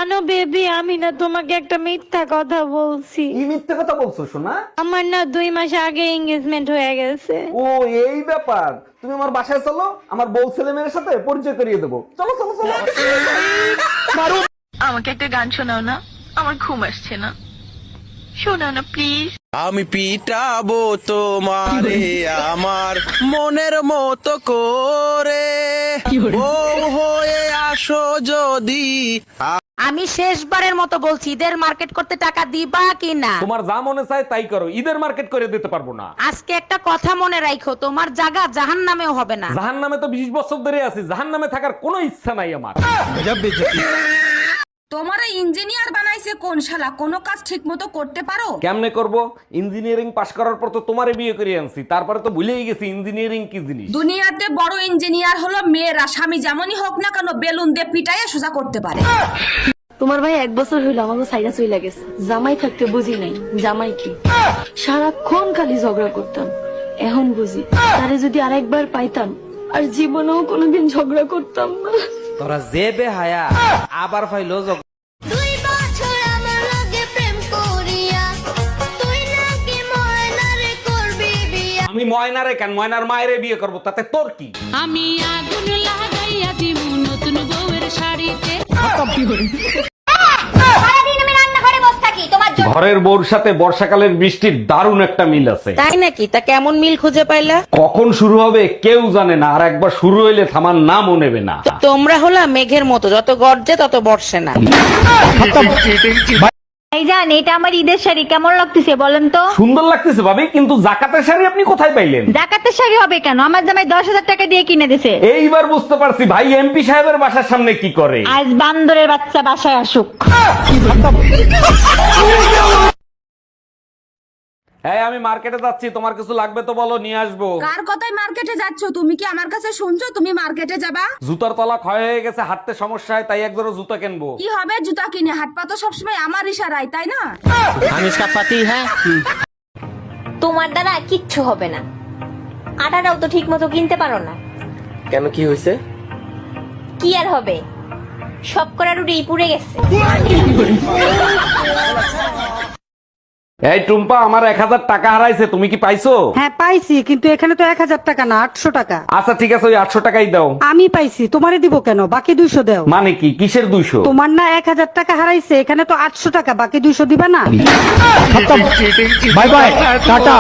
জানো বেবি, আমি না তোমাকে একটা মিথ্যা কথা বলছি। কি মিথ্যে কথা বলছো সোনা? আমার না 2 মাস আগে এঙ্গেজমেন্ট হয়ে গেছে। ও এই ব্যাপার, তুমি আমার বাসায় চলো, আমার বউ ছেলে মেয়ের সাথে পরিচয় করিয়ে দেবো। চলো চলো চলো। আমাকে একটা গান শোনাও না, আমার ঘুম আসছে না, শোনাও না প্লিজ। আমি পিটাবো তোমারে আমার মনের মতো করে, বউ হয়ে আসো যদি। আমি শেষবারের মতো বলছি, ঈদের মার্কেট করতে টাকা দিবা কি না? তোমার যা মনে চায় তাই করো, ঈদের মার্কেট করে দিতে পারবো না। আজকে একটা কথা মনে রাখো, তোমার জায়গা জাহান্নামেও হবে না। জাহান্নামে তো 20 বছর ধরে আছি, জাহান্নামে থাকার কোনো ইচ্ছা নাই আমার। তোমার ইঞ্জিনিয়ার বানাইছে কোন শালা? কোনো কাজ ঠিক মতো করতে পারো? কেমনে করব? ইঞ্জিনিয়ারিং পাশ করার পর তো তোমারে বিয়ে করে আনছি, তারপরে তো ভুলেই গেছি ইঞ্জিনিয়ারিং কি জিনিস। দুনিয়াতে বড় ইঞ্জিনিয়ার হলো মেয়েরা, স্বামী যেমনই হোক না কেন বেলুন দিয়ে পিটাইয়া সোজা করতে পারে। তোমার ভাই 1 বছর হইলো আমাকে সাইডা চইলা গেছে। জামাই থাকতে বুঝি নাই জামাই কি, সারাক্ষণ খালি ঝগড়া করতাম। এখন বুঝি তারে যদি আরেকবার পাইতাম আর জীবনেও কোনোদিন ঝগড়া করতাম না। তোরা যে বেহায়া আবার ফাইলো। 2 বছর আমার লগে প্রেম করিয়া তুই নাকি ময়নারে করবি বিয়া। আমি ময়নারে কেন, ময়নার মায়েরে বিয়ে করব, তাতে তোর কি? আমি আগুন লাগাইয়া দিমু নতুন বউয়ের শাড়িতে। সারাদিন আমি রান্নাঘরে বসে থাকি তোমার জন্য। ঘরের বউর সাথে বর্ষাকালের বৃষ্টির দারুণ একটা মিল আছে। তাই নাকি? তা কেমন মিল খুঁজে পাইলা? কখন শুরু হবে কেউ জানে না, আর একবার শুরু হইলে থামার নামও নেবে না। তোমরা হলা মেঘের মতো, যত গর্জে তত বর্ষে না। ভাইজান, এটা আমার ঈদের শাড়ি, কেমন লাগতেছে বলেন তো? সুন্দর লাগতেছে ভাবি, কিন্তু জাকাতের শাড়ি আপনি কোথায় পাইলেন? জাকাতের শাড়ি হবে কেন? আমার জামাই 10,000 টাকা দিয়ে কিনে দিছে। এইবার বুঝতে পারছি ভাই এমপি সাহেবের বাসার সামনে কি করে। আজ বান্দরের বাচ্চা বাসায় আসুক। হ্যাঁ আমি মার্কেটে যাচ্ছি, তোমার কিছু লাগবে তো বলো, নিয়ে আসবো। কার কথায় মার্কেটে যাচ্ছ? তুমি কি আমার কাছে শুনছো তুমি মার্কেটে যাবা? জুতার তলা ক্ষয় হয়ে গেছে, হাঁটতে সমস্যা হয়, তাই এক জোড়া জুতা কিনবো। কি হবে জুতা কিনে? হাট পা তো সবসময় আমার ইশারায়, তাই না? আমি इसका पति है। তোমার দ্বারা কিচ্ছু হবে না। আটাটাও তো ঠিক মতো কিনতে পারো না। কেন কি হয়েছে? কি আর হবে, সব করা রুটি পুড়ে গেছে। এই টুম্পা, আমার 1000 টাকা হারাইছে, তুমি কি পাইছো? হ্যাঁ পাইছি, কিন্তু এখানে তো 1000 টাকা না 800 টাকা। আচ্ছা ঠিক আছে, ওই 800 টাকাই দাও। আমি পাইছি, তোমারে দিব কেন? বাকি 200 দাও। মানে কি, কিসের 200? তোমার না 1000 টাকা হারাইছে, এখানে তো 800 টাকা, বাকি 200 দিবা না? Bye bye, tata.